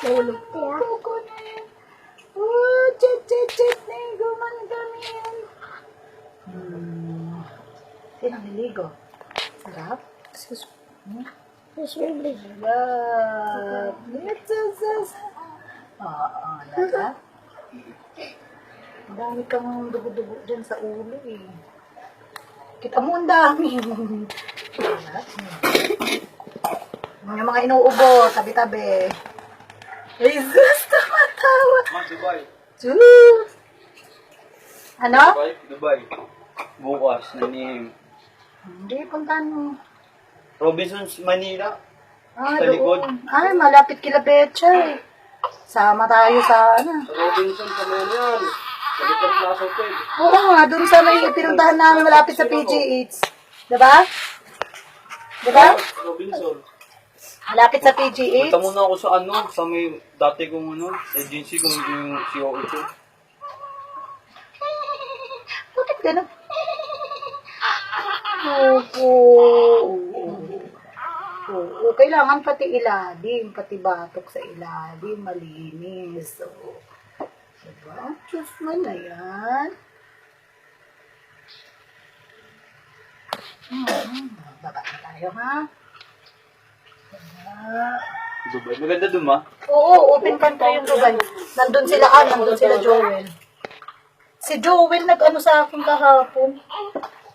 Nahulog. Kuko na yan. Oh, chet, nego man kami yan. Sinang niligo? Sarap? Sus. Hmm? Suswibli. Sarap. Oo, laga. Ang dami kang dugo-dugo dyan sa ulo eh. Kita mo ang dami. Yung mga inuubo, tabi-tabi. Jesus, tumatawa. Dubai. Sus. Ano? Dubai. Bukas, nanihim. Hindi, puntahan mo. Robinsons, Manila. Ah, Sa likod. doon. Ay, malapit kila Betcha eh. Sama tayo sa ano. Sa Robinsons, sa Manila yan. Sa likod Plaza Hotel. Oo nga, doon sa may pinuntahan namin malapit sa PGH. Diba? Diba? Robinson. Malapit sa PGH. Punta muna ako sa ano, sa may dati kong ano, agency kung yung CO8. Bakit gano'n? Oo. Oo. Kailangan pati ilalim, pati batok sa ilalim, malinis. So, diba? Diyos mo na yan. Baba na tayo, ha? Dubai. Maganda dun, ma. Oo, open country yung Dubai. Nandun sila, nandun sila Joel. Si Joel nag-ano sa akin kahapon.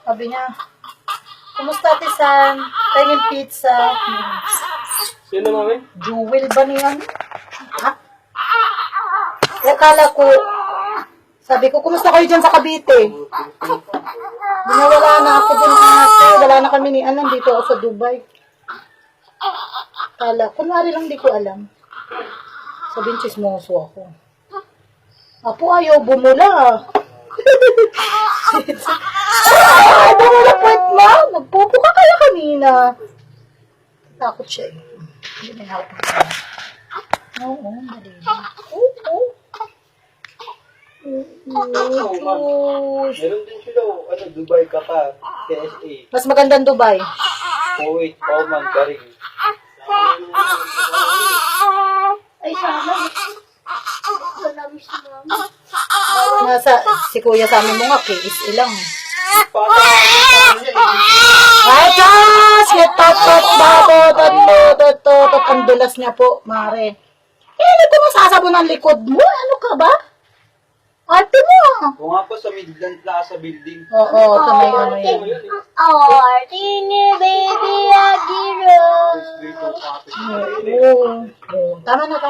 Sabi niya, kumusta Tisan? Tingin pizza. Sino, mami? Joel ba niyan? Ha? Akala ko, sabi ko, kumusta kayo dyan sa Cavite? Wala na ako dun ate. Wala na kami ni Anan dito ako sa Dubai. Kala, kunwari lang di ko alam. Sabihin, chismoso ako. Apo, ayaw bumula. Ayaw bumula, pwet ma. Nagpupo ka kaya kanina. Takot siya eh. Hindi na ako. Oo, dali na. Oo. Meron din sila, ano, Dubai, Qatar, KSA, Mas magandang Dubai. Kuwait, Oman, Bahrain. Ay, sama. Wala mo si mama. Nasa, si kuya sa amin mo nga, KS ilang. Paano? Ay, Diyos! Tot, ang dulas niya po, mare. Hindi ko masasabon ang likod mo. Ano ka ba? Ate mo. Kung nga po sa Midland Plaza Building. Oo, sa may ano yan. Oh, tini baby agiro. Oo. Tama na. Ito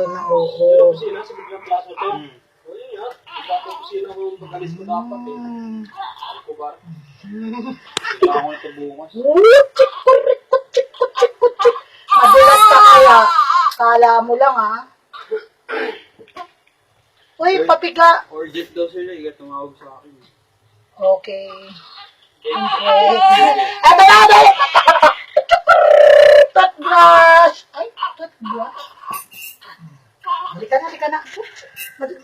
na. Oo. Kusina sa Midland Plaza Hotel. O yun nga. Dapat kusina ko yung pag-alis ko dapat eh. Ano ko ba? Kailangan ko ito bukas. Chik. Madulas ka kaya. Kala mo lang ha. Uy, papiga. Urgent daw sila, iga tumawag sa akin. Okay. Eto na, dali! Toothbrush! Ay, toothbrush. Halika na.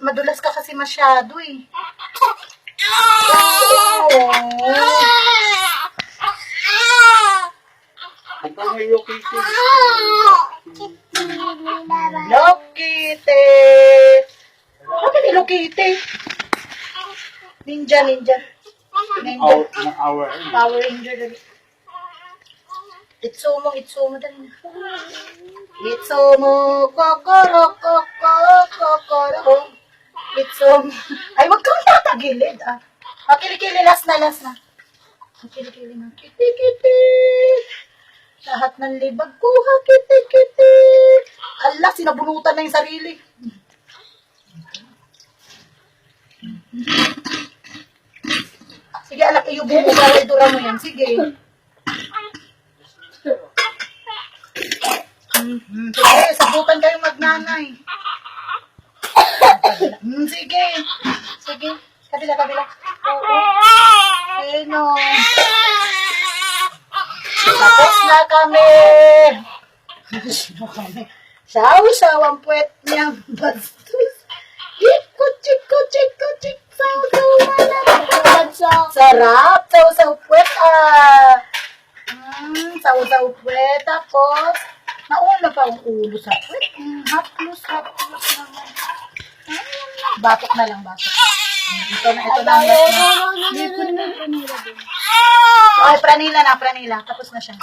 Madulas ka kasi masyado eh. Punta mo yung location. Lokite! Bakit ilokite? Ninja. Hour, ng hour. Power Ranger dali. Itsumo dali. Itsumo, kokoro. Itsumo. Ay, wag kang tatagilid ah. Kilikili, last na. Kilikili na. Kiti. Lahat ng libag ko, kiti. Ala, sinabunutan na yung sarili. Sige, alak, iyubo mo para idura mo yan. Sige. Sige, sabutan kayo magnanay. Sige. Kabila. Oo. Ano? Tapos na kami. Saw ang puwet niyang bastos. Chik. Saw. Sarap. Saw puwet ah. saw-saw puwet. Tapos, nauna pa ang ulo sa puwet. Haplos naman. Batok na lang, batok. Ito na ang last na. Dito na yung pranila din. Okay, pranila. Tapos na siya.